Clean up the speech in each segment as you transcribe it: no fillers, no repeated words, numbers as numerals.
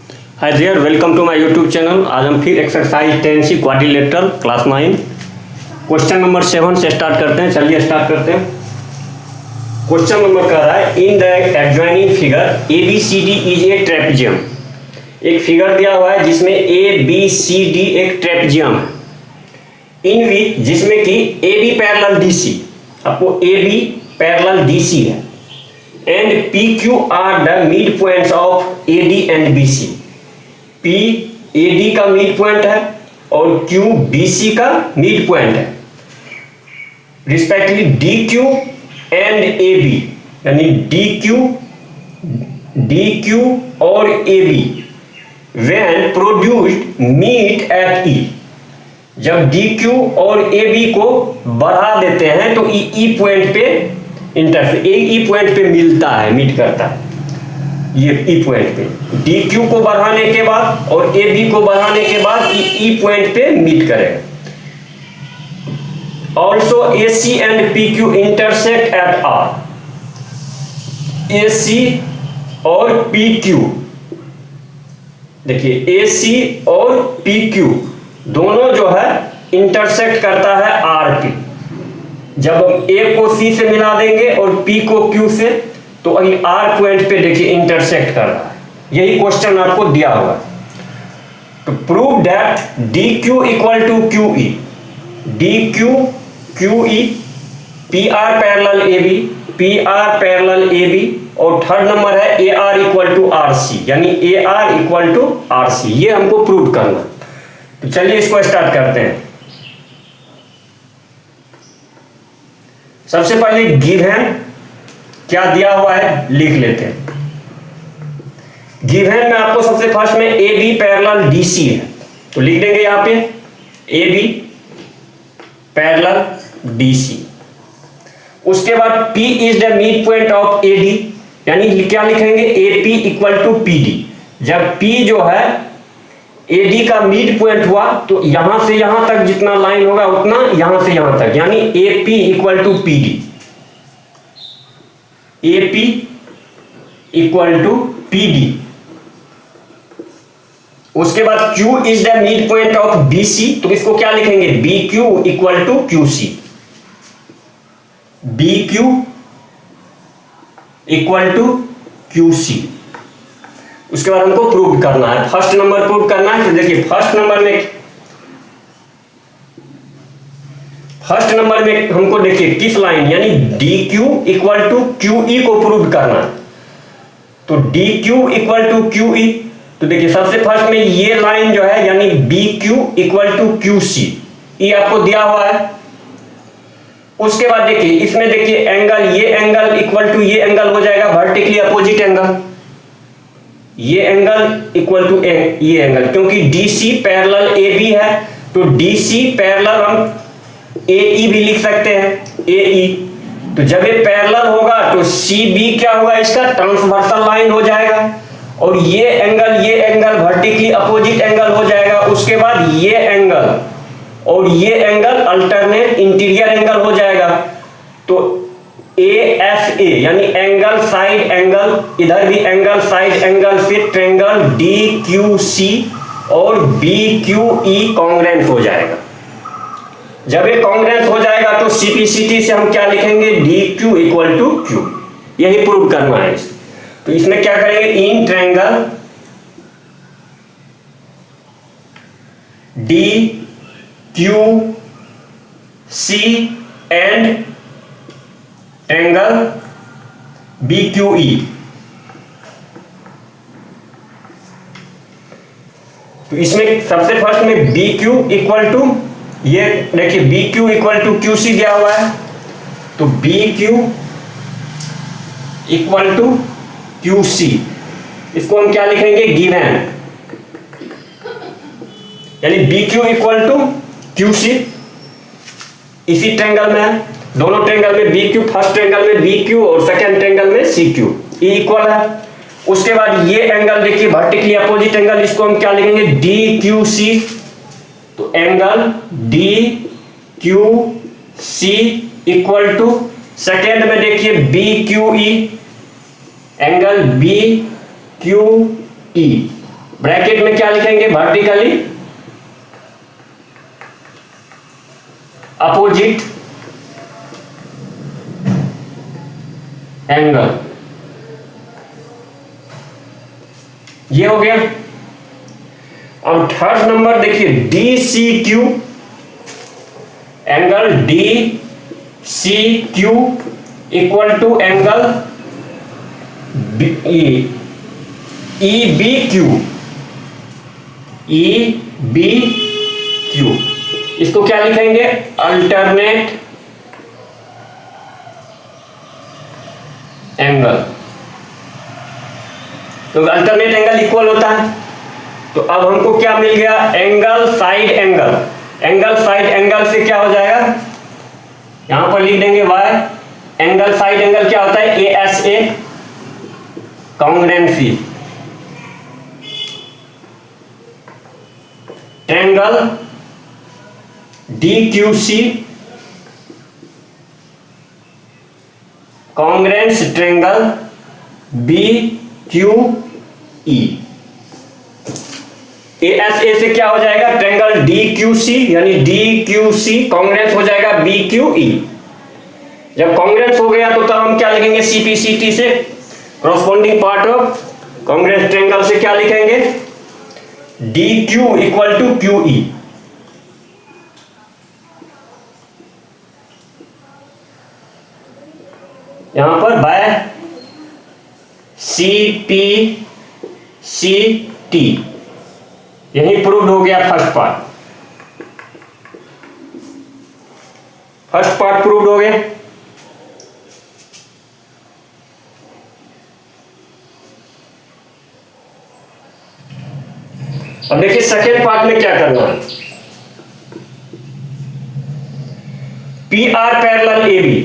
Hi there, welcome to my YouTube channel. आज हम फिर exercise 10C quadrilateral class 9 question number 7 से start करते हैं। चलिए स्टार्ट करते हैं। क्वेश्चन नंबर कह रहा है in the adjoining figure A B C D is a trapezium. एक फिगर दिया हुआ है जिसमें ए बी सी डी एक ट्रेपेजियम है। इन विच जिसमें कि A B parallel D C, आपको A B parallel D C है, and P Q are the mid points of A D and B C. P AD का mid point है और Q BC का mid point है। Respectively DQ and AB, यानी DQ और AB when produced meet at E। जब DQ और AB को बढ़ा देते हैं तो E पॉइंट पे इंटरसेक्ट, E पॉइंट पे मिलता है, मीट करता है। ये E पॉइंट पे DQ को बढ़ाने के बाद और AB को बढ़ाने के बाद E पॉइंट पे मीट करेगा। Also AC and PQ intersect at R। AC और PQ, देखिए AC और PQ दोनों जो है इंटरसेक्ट करता है R पे। जब हम A को C से मिला देंगे और P को Q से, तो अभी R पॉइंट पे देखिए इंटरसेक्ट कर रहा है। यही क्वेश्चन आपको दिया हुआ है। तो prove that DQ equal to QE, DQ QE, PR parallel AB, PR parallel AB, और थर्ड नंबर है AR इक्वल टू RC, यानी AR इक्वल टू RC। ये हमको प्रूव करना। तो चलिए इसको स्टार्ट करते हैं। सबसे पहले गिवन क्या दिया हुआ है लिख लेते हैं। गिवन में आपको सबसे फर्स्ट में A B parallel D C है, तो लिख देंगे यहां पे A B parallel D C. उसके बाद P is the mid point of A D, यानी क्या लिखेंगे A P equal to P D. जब P जो है ए डी का मिड पॉइंट हुआ तो यहां से यहां तक जितना लाइन होगा उतना यहां से यहां तक, यानी A P equal to P D, AP equal to PD। उसके बाद Q is the mid point of BC, तो इसको क्या लिखेंगे BQ equal to QC, BQ equal to QC। उसके बाद हमको प्रूव करना है, फर्स्ट नंबर प्रूव करना है। तो देखिए फर्स्ट नंबर में हमको देखिए किस लाइन, यानी DQ इक्वल टू QE को प्रूव करना है। तो DQ इक्वल टू QE, तो देखिए सबसे फर्स्ट में ये लाइन जो है यानी BQ इक्वल टू QC, ये आपको दिया हुआ है। उसके बाद देखिए इसमें देखिए एंगल, ये एंगल इक्वल टू ये एंगल हो जाएगा वर्टिकली अपोजिट एंगल, ये एंगल इक्वल टू ये एंगल, क्योंकि DC पैरेलल AB है तो DC पैरेलल हम AE भी लिख सकते हैं, AE। तो जब ये पैरेलल होगा तो CB क्या होगा, इसका ट्रांसवर्सल लाइन हो जाएगा, और ये एंगल वर्टिकली अपोजिट एंगल हो जाएगा। उसके बाद ये एंगल और ये एंगल अल्टरनेट इंटीरियर एंगल हो जाएगा। तो ASA यानी एंगल साइड एंगल, इधर भी एंगल साइड एंगल से ट्रायंगल DQC और BQE कॉन्ग्रुएंट हो जाएगा। जब ये कॉन्ग्रुएंट हो जाएगा तो CPCT से हम क्या लिखेंगे DQ इक्वल टू Q। यही प्रूव करना है। तो इसमें क्या करेंगे, in triangle DQC and triangle BQE। तो इसमें सबसे फर्स्ट में BQ इक्वल टू, ये देखिए BQ इक्वल टू QC दिया हुआ है, तो BQ इक्वल टू QC, इसको हम क्या लिखेंगे गिवन, यानी BQ इक्वल टू QC। इसी ट्रायंगल में है, दोनों ट्रायंगल में BQ, फर्स्ट ट्रायंगल में BQ और सेकंड ट्रायंगल में CQ, ये इक्वल है। उसके बाद ये एंगल देखिए वर्टिकली अपोजिट एंगल, इसको हम क्या लिखेंगे DQC। तो angle DQC equal to second में देखिए BQE, एंगल BQE, ब्रैकेट में क्या लिखेंगे, वर्टिकली अपोजिट एंगल, ये हो गया। अब थर्ड नंबर देखिए, D C Q, angle D C Q equal to angle E B Q, E B Q, इसको क्या लिखेंगे, अल्टरनेट एंगल। तो अल्टरनेट एंगल इक्वल होता है, तो अब हमको क्या मिल गया, angle side angle. Angle side angle से क्या हो जाएगा, यहां पर लिख देंगे वाई, एंगल साइड एंगल क्या होता है, A S A, congruency, triangle D Q C, congruence triangle B Q E. A S A से क्या हो जाएगा, ट्रायंगल डी क्यू सी, यानी डी क्यू सी कॉन्ग्रुएंस हो जाएगा बी क्यू ई। जब कॉन्ग्रुएंस हो गया तो तब हम क्या लिखेंगे, सी पी सी टी से corresponding part of congruence triangle से क्या लिखेंगे, D Q equal to Q E. यहां पर by C P C T, यही प्रूव्ड हो गया first part. First part proved हो गया। अब देखिए सेकेंड पार्ट में क्या करना है, P R parallel A B,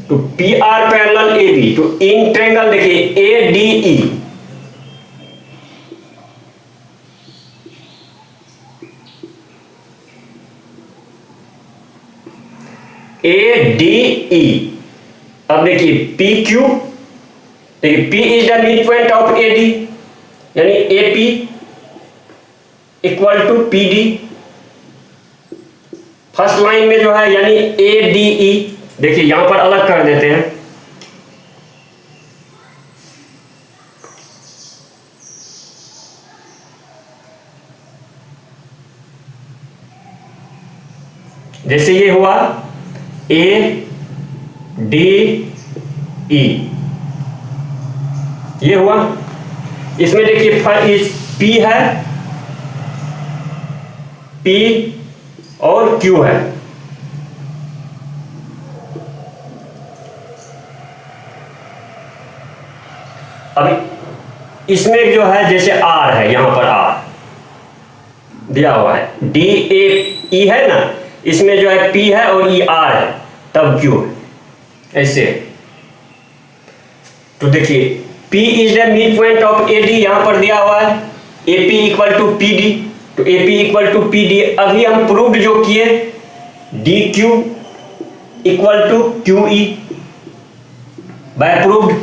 तो P R parallel A B, तो इन ट्रायंगल देखिए A D E, A D E. अब देखिए पी क्यू, देखिए P is the mid point of A D, यानी A P equal to P D. First line में जो है यानी ए डी ई, देखिए यहां पर अलग कर देते हैं, जैसे ये हुआ ए डी ई, ये हुआ। इसमें देखिए पी है, पी और क्यू है। अब इसमें जो है जैसे आर है, यहां पर आर दिया हुआ है, डी ए ई है ना, इसमें जो है पी है और ई आर है, तब क्यू है, ऐसे। तो देखिए P is the mid point of A D, यहां पर दिया हुआ है A P equal to P D, तो A P equal to P D. अभी हम प्रूव्ड जो किए, D Q equal to Q E by proved,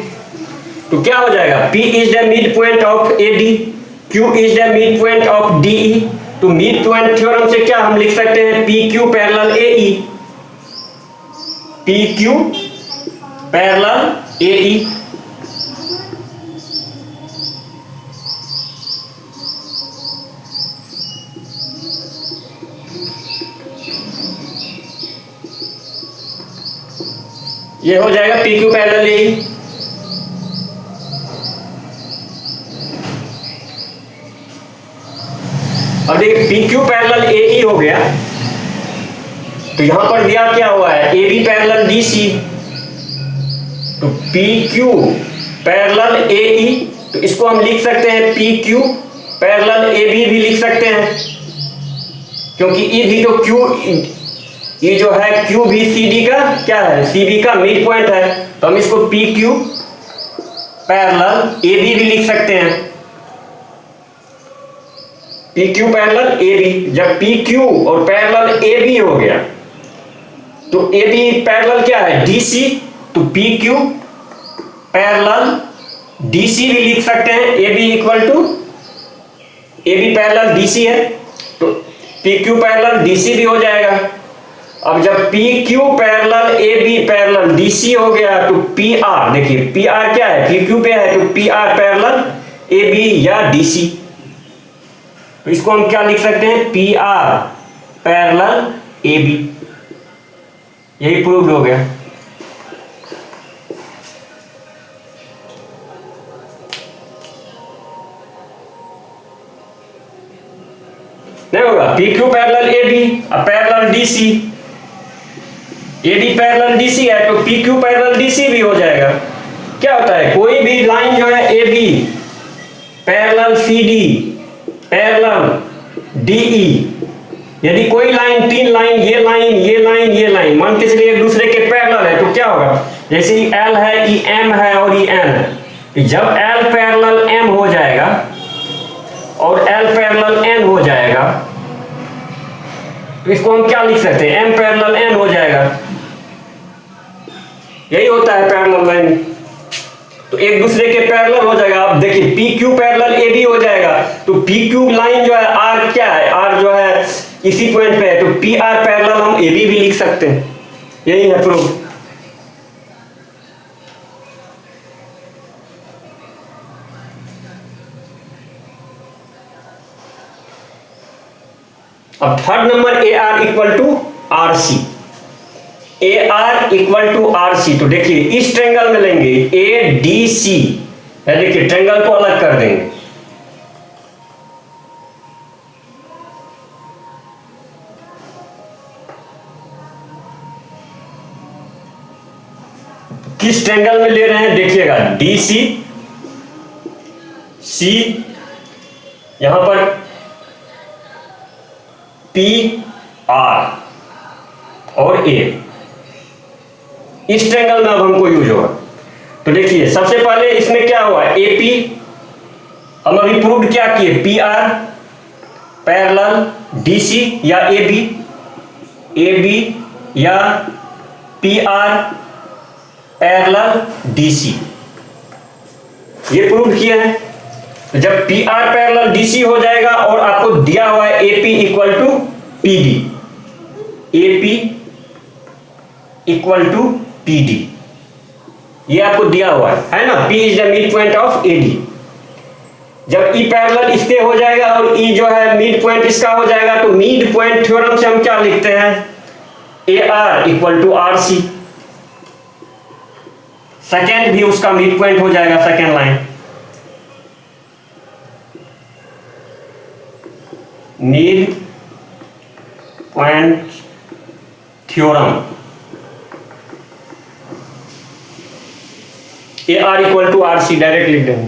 तो क्या हो जाएगा, P is the mid point of A D, Q is the mid point of D E. तो mid point theorem से क्या हम लिख सकते हैं, P Q parallel A E, P Q parallel A E. ये हो जाएगा P Q parallel A E. अब देखिए P Q parallel A E हो गया, तो यहां पर दिया क्या हुआ है, A B parallel D C, तो P Q parallel A E, तो इसको हम लिख सकते हैं P Q parallel A B भी लिख सकते हैं, क्योंकि ई भी तो क्यू, ये जो है क्यू भी सी डी का क्या है, सी बी का मिड पॉइंट है, तो हम इसको P Q parallel A B भी लिख सकते हैं, P Q parallel A B. जब पी क्यू और पैरेलल ए बी हो गया, तो ए बी पैरेलल क्या है, डी सी, तो पी क्यू पैरेलल डीसी भी लिख सकते हैं, A B equal to A B parallel DC है तो पी क्यू पैरेलल डीसी भी हो जाएगा। अब जब P Q parallel A B parallel DC हो गया तो पी आर, देखिए पी आर क्या है, पी क्यू पे है तो P R parallel A B या डीसी, तो इसको हम क्या लिख सकते हैं, P R parallel A B, यही प्रूव हो गया। नहीं होगा, P Q parallel A B parallel DC, A B parallel DC है तो पी क्यू पैरेलल डीसी भी हो जाएगा। क्या होता है, कोई भी लाइन जो है A B parallel C D parallel D E, यदि कोई लाइन, तीन लाइन, ये लाइन, ये लाइन, ये लाइन मान के चलिए एक दूसरे के पैरेलल है तो क्या होगा, जैसे एल है, ई एम है और ई एन है, जब एल पैरेलल एम हो जाएगा और एल पैरेलल एन हो जाएगा तो इसको हम क्या लिख सकते हैं, एम पैरेलल एन हो जाएगा। यही होता है पैरेलल लाइन, तो एक दूसरे के पैरेलल हो जाएगा। अब देखिए P Q parallel A B हो जाएगा तो पी क्यू लाइन जो है आर क्या है, आर जो है इसी पॉइंट पे है तो पी आर पैरेलल हम ए बी भी लिख सकते हैं, यही है प्रूफ। अब third number A R equal to R C, A R equal to R C, तो देखिए इस ट्रेंगल में लेंगे ए डी सी है, देखिए ट्रेंगल को अलग कर देंगे, किस ट्रेंगल में ले रहे हैं देखिएगा, डी सी सी, यहां पर पी आर और ए, इस ट्रेंगल में अब हमको यूज होगा। तो देखिए सबसे पहले इसमें क्या हुआ, ए पी, हम अभी प्रूव क्या किए, P R parallel D C या ए बी या P R parallel D C, ये प्रूव किया है। तो जब P R parallel D C हो जाएगा और आपको दिया हुआ है A P equal to P D, A P equal to P D, ये आपको दिया हुआ है ना, P is the mid point of A D. जब ई पैरेलल इसके हो जाएगा और ई जो है मिड पॉइंट इसका हो जाएगा तो मिड पॉइंट थ्योरम से हम क्या लिखते हैं, A R equal to R C, second भी उसका मिड पॉइंट हो जाएगा, second line mid point theorem, A R equal to R C direct लिख देंगे।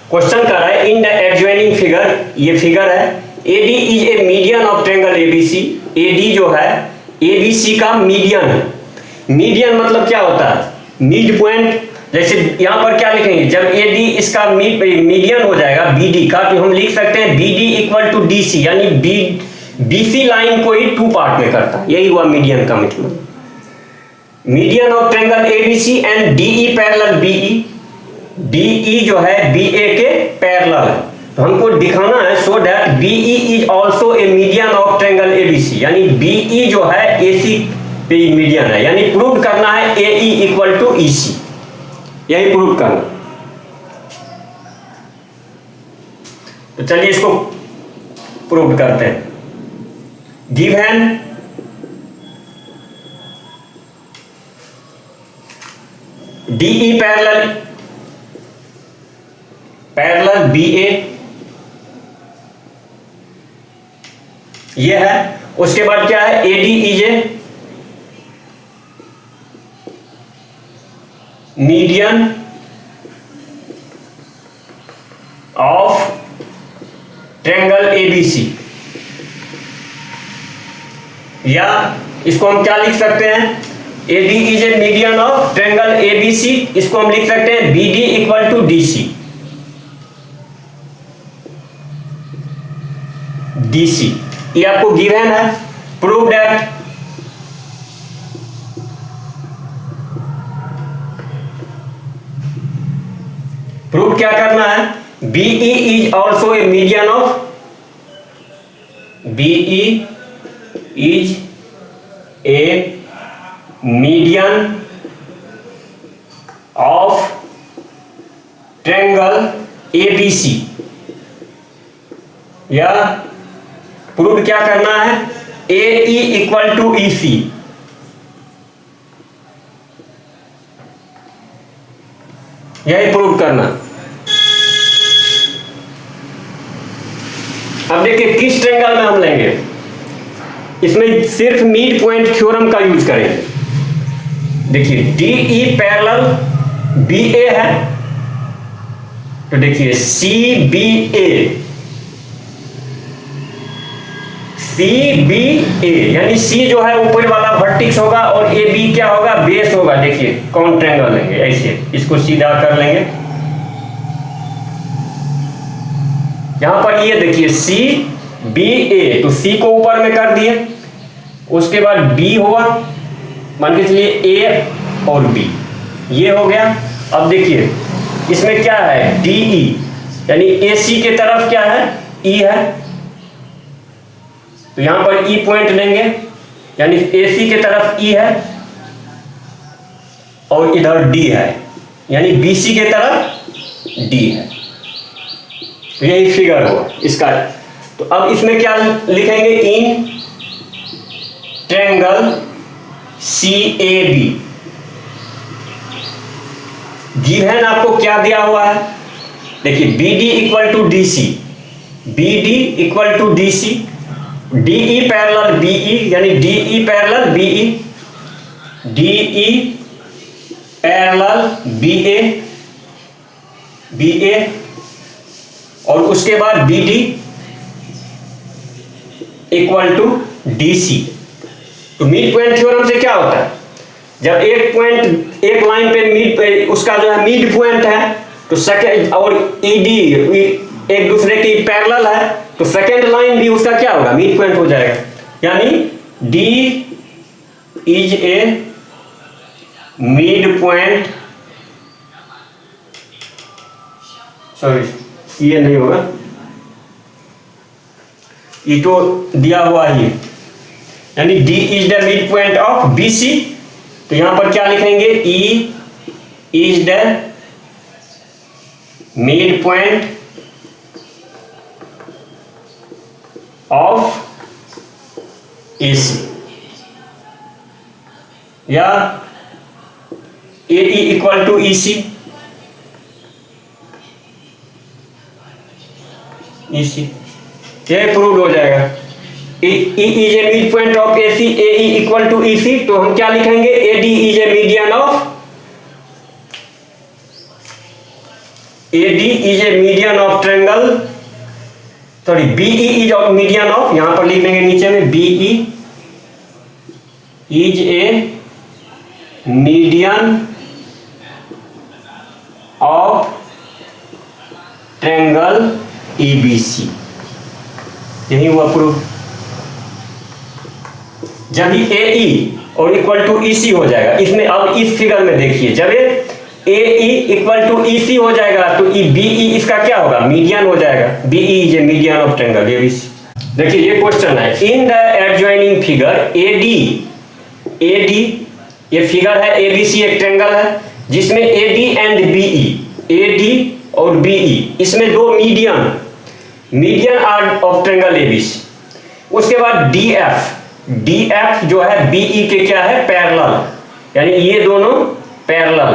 क्वेश्चन कर रहा है इन द एडजॉइनिंग फिगर, ये फिगर है, A D is a median of triangle ABC, A D जो है एबीसी का मीडियन है। मीडियन मतलब क्या होता है, मिड पॉइंट, जैसे यहां पर क्या लिखेंगे, जब ए डी इसका मीडियन हो जाएगा बी डी का तो हम लिख सकते हैं B D equal to D C, यानी बीसी लाइन को ही टू पार्ट में करता है, यही हुआ मीडियन का मतलब। Median of triangle ABC and DE parallel BE, DE जो है बीए के पैरेलल है, तो हमको दिखाना है so that BE is also a median of triangle ABC, यानी बीई जो है एसी पे मीडियन है, यानी प्रूव करना है एई इक्वल टू ईसी, यही प्रूव करना। तो चलिए इसको प्रूव करते हैं। गिवन DE पैरेलल BA ये है, उसके बाद क्या है AD is a median of triangle ABC, या इसको हम क्या लिख सकते हैं, AD is a median of triangle ABC, इसको हम लिख सकते हैं BD equal to DC, DC ये आपको गिवन है, प्रूव दैट प्रूव क्या करना है, BE is also a median of, BE is a median of triangle ABC, या प्रूव क्या करना है, AE इक्वल टू EC, यही प्रूव करना। अब देखिए किस ट्रायंगल में हम लेंगे, इसमें सिर्फ मिड पॉइंट थ्योरम का यूज करेंगे। देखिए DE पैरेलल BA है, तो देखिए CBA यानी C जो है ऊपर वाला वर्टिक्स होगा और AB क्या होगा, बेस होगा। देखिए कौन ट्रायंगल लेंगे, ऐसे इसको सीधा कर लेंगे। यहां पर ये देखिए CBA, तो C को ऊपर में कर दिए, उसके बाद B हुआ, मान के चलिए A और B, ये हो गया। अब देखिए इसमें क्या है, DE यानी AC के तरफ क्या है, E है, तो यहां पर E पॉइंट लेंगे, यानी AC के तरफ E है और इधर D है, यानी BC के तरफ D है। तो यही फिगर हो इसका। तो अब इसमें क्या लिखेंगे, इन ट्रायंगल CAB, गिवन आपको क्या दिया हुआ है, देखिए BD equal to DC, BD equal to DC, DE parallel BE यानी DE parallel BE, DE parallel BA, और उसके बाद BD इक्वल टू DC। तो मिड पॉइंट थ्योरम से क्या होता है, जब एक पॉइंट एक लाइन पे मिड, उसका जो है मिड पॉइंट है, तो सेकंड और ED एक दूसरे की पैरेलल है, तो सेकंड लाइन भी उसका क्या होगा, मिड पॉइंट हो जाएगा। यानी D is a mid point, sorry ये नहीं होगा, ये तो दिया हुआ ही, यानी D is the mid point of BC, तो यहां पर क्या लिखेंगे, E is the mid point of AC, या AE इक्वल टू EC, ये प्रूव हो जाएगा। E is a mid point of AC, AE equal to EC, तो हम क्या लिखेंगे, AD is a median of, AD is a median of triangle, sorry BE is median of, यहां पर लिख देंगे नीचे में BE is a median of triangle ABC, यही हुआ प्रूफ। जब ही AE और इक्वल टू EC हो जाएगा, इसमें अब इस फिगर में देखिए, जब AE इक्वल टू EC हो जाएगा तो BE इसका क्या होगा, मीडियन हो जाएगा। BE is a median of triangle ABC। देखिए ये क्वेश्चन है, in the adjoining figure AD, ये फिगर है ABC एक ट्रायंगल है जिसमें AD एंड BE, AD और BE इसमें दो median are of triangle ABC। उसके बाद DF जो है BE के क्या है, पैरेलल, यानी ये दोनों पैरेलल।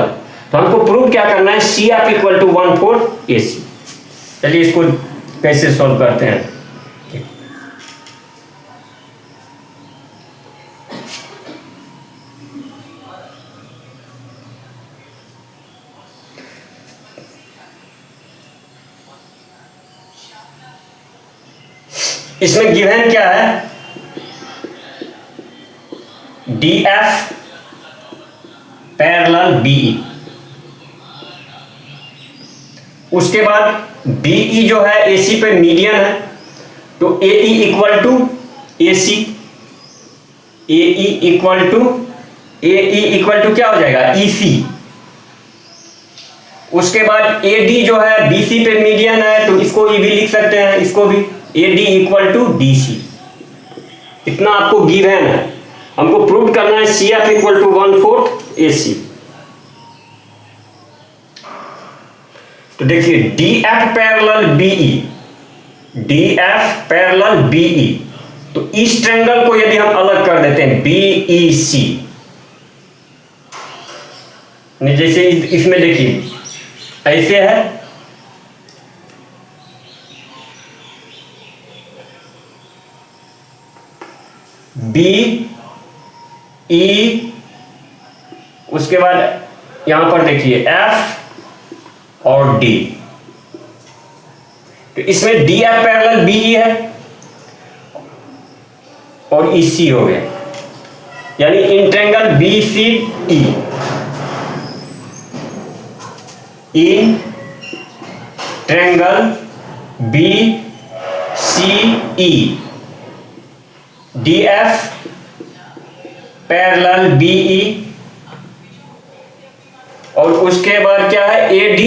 तो हमको प्रूव क्या करना है, CF इक्वल टू 1/4 AC। चलिए इसको कैसे सॉल्व करते हैं। इसमें गिवन क्या है, DF पैरेलल BE, उसके बाद BE जो है AC पे मीडियन है, तो AE equal to AC, AE equal to क्या हो जाएगा, EC। उसके बाद AD जो है BC पे मीडियन है, तो इसको ये भी लिख सकते हैं, इसको भी AD इक्वल टू DC। इतना आपको गिवन है, हमको प्रूव करना है CF इक्वल टू 1/4 AC। तो देखिए DF parallel BE, DF parallel BE, तो इस ट्रायंगल को यदि हम अलग कर देते हैं BEC, जैसे इसमें देखिए ऐसे है, BE, उसके बाद यहां पर देखिए F और D, तो इसमें DF पैरेलल BE है और EC हो गया, यानी in triangle BCE, in triangle BCE DF parallel BE, और उसके बाद क्या है AD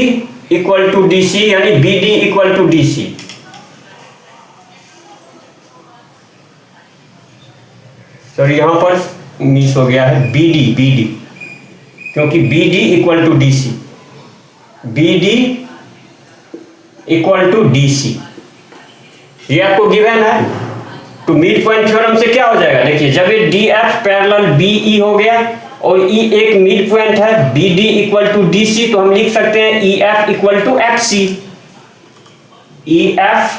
इक्वल टू DC, यानी BD equal to DC। Sorry यहां पर मिस हो गया है, BD, क्योंकि BD equal to DC, BD equal to DC, ये आपको गिवन है। तो मिड पॉइंट थ्योरम से क्या हो जाएगा, देखिए जब ये DF पैरेलल BE हो गया और E एक मिड पॉइंट है, BD इक्वल टू DC, तो हम लिख सकते हैं EF equal to FC, EF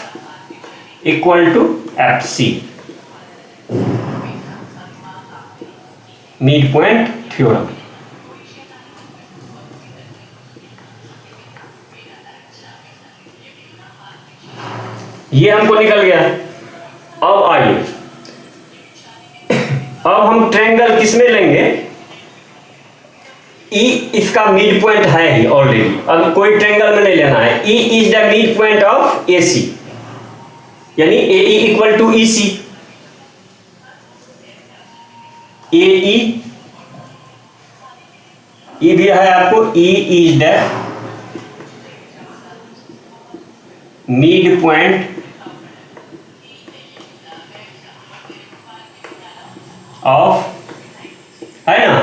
equal to FC, mid point theorem. ये हमको निकल गया। अब आइए, अब हम ट्रायंगल किसमें लेंगे, E इसका मिड पॉइंट है ही ऑलरेडी, अब कोई ट्रायंगल में नहीं लेना है। E is the mid point of AC, यानी AE equal to EC, AE, E भी है आपको, E is the mid point of, है ना,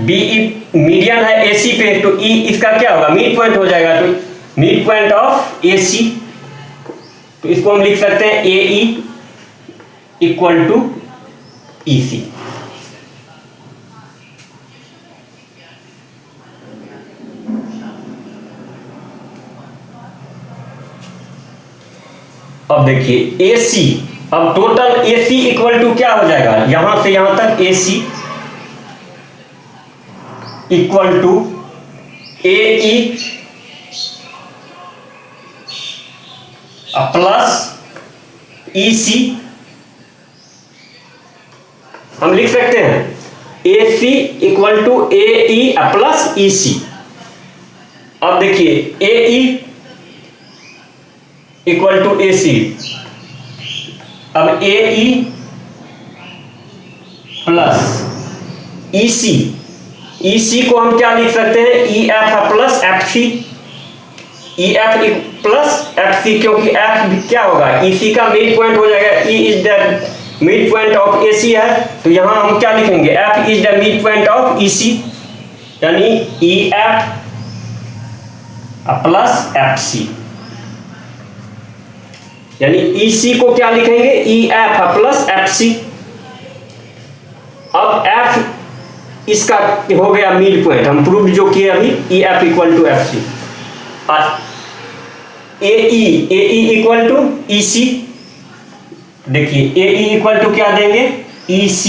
BE मीडियन है AC पे, तो E इसका क्या होगा, मिड पॉइंट हो जाएगा, तो मिड पॉइंट ऑफ AC, तो इसको हम लिख सकते हैं AE इक्वल टू EC। अब देखिए AC, अब टोटल AC इक्वल टू क्या हो जाएगा, यहां से यहां तक AC equal to AE plus EC, हम लिख सकते हैं AC equal to AE plus EC। अब देखिए AE इक्वल टू AC, अब AE प्लस EC को हम क्या लिख सकते हैं, EF plus FC, EF plus FC, क्योंकि F क्या होगा, EC का मिड पॉइंट हो जाएगा, E is the mid point of AC है, तो यहां हम क्या लिखेंगे, F is the mid point of EC, यानी EF प्लस FC, यानी EC को क्या लिखेंगे, EF प्लस FC। अब F इसका हो गया मिड पॉइंट, हम प्रूव जो किए अभी, EF इक्वल टू FC, और AE इक्वल टू EC, देखिए AE इक्वल टू क्या देंगे, EC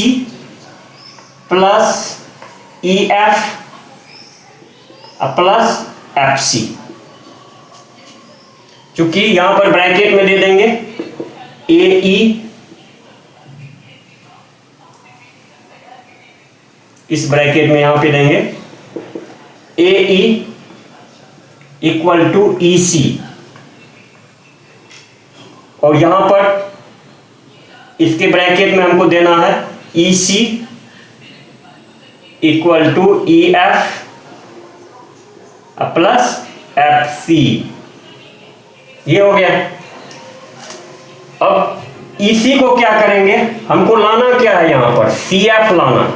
plus EF plus FC, चूंकि यहां पर ब्रैकेट में दे देंगे AE, इस ब्रैकेट में यहां पे देंगे AE इक्वल टू EC, और यहां पर इसके ब्रैकेट में हमको देना है EC equal to EF plus F C, ये हो गया। अब इसी को क्या करेंगे, हमको लाना क्या है यहां पर, सी एफ लाना,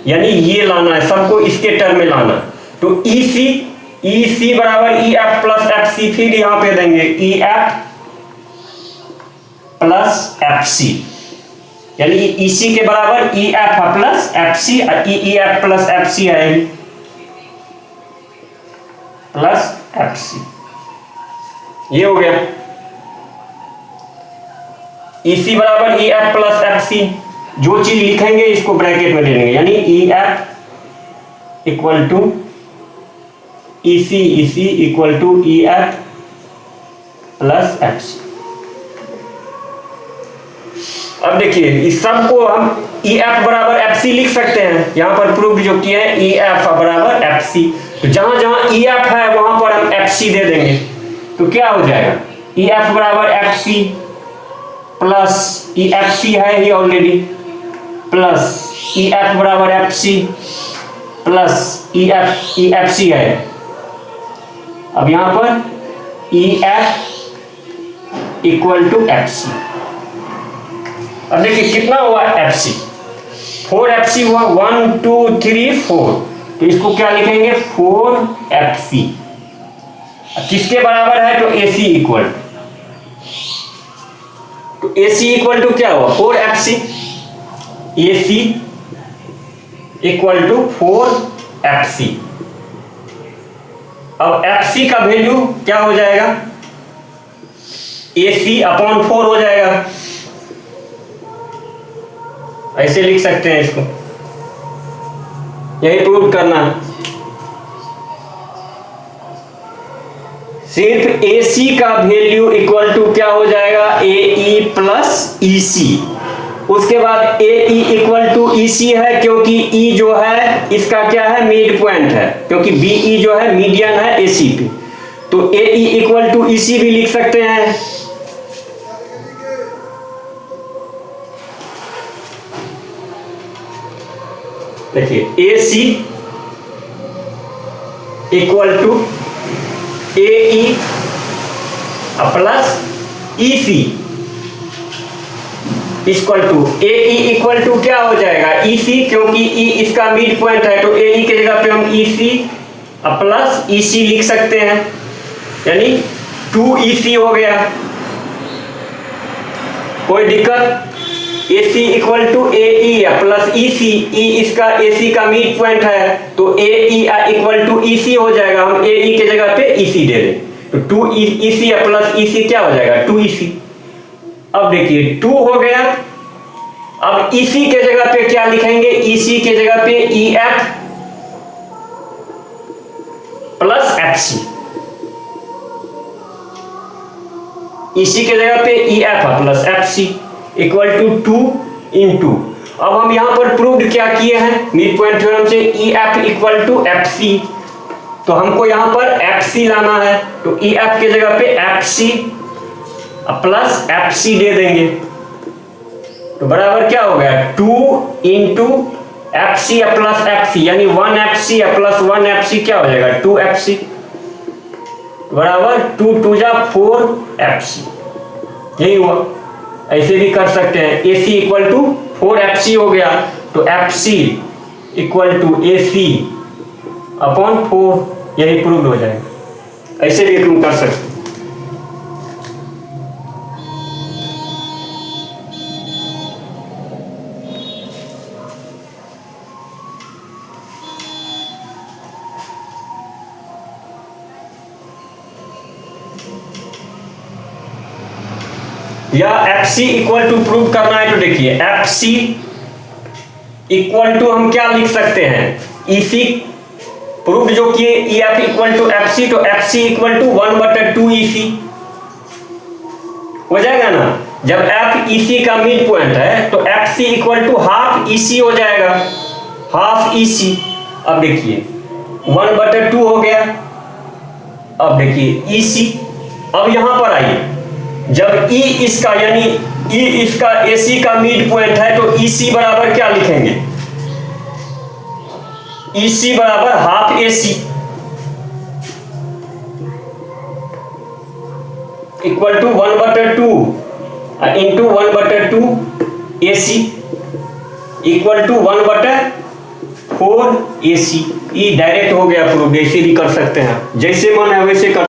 यानी ये लाना है सबको इसके टर्म में लाना। तो ई सी बराबर E F plus F C, फिर यहां पे देंगे E F plus F C, यानी ई सी के बराबर E F plus F C, E F plus F C आएगी प्लस एफ सी, ये हो गया। ई सी बराबर E F plus F C, जो चीज लिखेंगे इसको ब्रैकेट में ले लेंगे, यानी E F equal to E C equal to E F plus F C. अब देखिए इस सब को हम ई एफ बराबर एफ सी लिख सकते हैं, यहां पर प्रूफ जो किया है ई एफ बराबर एफ सी, तो जहां जहां ई एफ है वहां पर हम एफ सी दे देंगे, तो क्या हो जाएगा, ई एफ बराबर F C plus E F C है ही ऑलरेडी, प्लस ई एफ बराबर F C plus E F C है। अब यहां पर E F equal to F C. अब देखिए कितना हुआ एफ सी, 4 एफ सी हुआ, 1 2 3 4, तो इसको क्या लिखेंगे 4 एफ सी। किसके बराबर है, तो ए सी इक्वल, तो ए सी इक्वल टू क्या हुआ 4 F C, A C equal to 4 F C. अब एफ सी का वैल्यू क्या हो जाएगा, ए सी अपॉन 4 हो जाएगा, ऐसे लिख सकते हैं इसको, यही प्रूव करना है। सिर्फ ए सी का वैल्यू इक्वल टू क्या हो जाएगा, ए ई प्लस ई सी, उसके बाद ए ई इक्वल टू ई सी है, क्योंकि ई जो है इसका क्या है मिड पॉइंट है, क्योंकि बी ई जो है मीडियन है ए सी पे, तो ए ई इक्वल टू ई सी भी लिख सकते हैं। देखिए A C equal to A E plus E C equal to A E equal to क्या हो जाएगा ई सी, क्योंकि ई इसका मिड पॉइंट है, तो ए ई के जगह पे हम ई सी प्लस ई सी लिख सकते हैं, यानी 2 ई सी हो गया। कोई दिक्कत, A C equal to A E plus E C, E इसका ए सी का मिड पॉइंट है, तो ए E equal to E C हो जाएगा, हम ए ई के जगह पे ई सी दे दें, तो 2 ई सी प्लस ई सी क्या हो जाएगा 2 ई सी। अब देखिए 2 हो गया, अब ई सी के जगह पे क्या लिखेंगे, ई सी के जगह पे E F plus F C, E C के जगह पे E F plus F C equal to 2 into, अब हम यहां पर प्रूव्ड क्या किए हैं मिड पॉइंट थ्योरम से, E F equal to F C, तो हमको यहां पर एफ सी लाना है, तो ई एफ के जगह पे F C plus F C दे देंगे, तो बराबर क्या हो गया 2 into F C plus F C, यानी 1 F C plus 1 F C क्या हो जाएगा 2 एफ सी, बराबर 2 2 जा 4 एफ सी, यही हुआ। ऐसे भी कर सकते हैं, A C equal to 4 F C हो गया, तो F C equal to A C upon 4, यही प्रूव हो जाएगा। ऐसे भी प्रूव कर सकते हैं। या F C equal to prove करना है, तो देखिए एफ सी इक्वल टू हम क्या लिख सकते हैं, ई सी प्रूव जो किए E F equal to F C, तो F C equal to 1/2 E C हो जाएगा ना। जब एफ ई सी का मिड पॉइंट है तो F C equal to half E C हो जाएगा, हाफ ई सी। अब देखिए 1/2 हो गया। अब देखिए ई सी, अब यहां पर आइए, जब ई इसका यानी ई इसका ए सी का मिड पॉइंट है, तो ई सी बराबर क्या लिखेंगे, ई सी बराबर half A C, equal to 1/2 into 1/2 AC equal to 1/4 AC। ये डायरेक्ट हो गया प्रूफ, ऐसे भी कर सकते हैं, जैसे मन है वैसे कर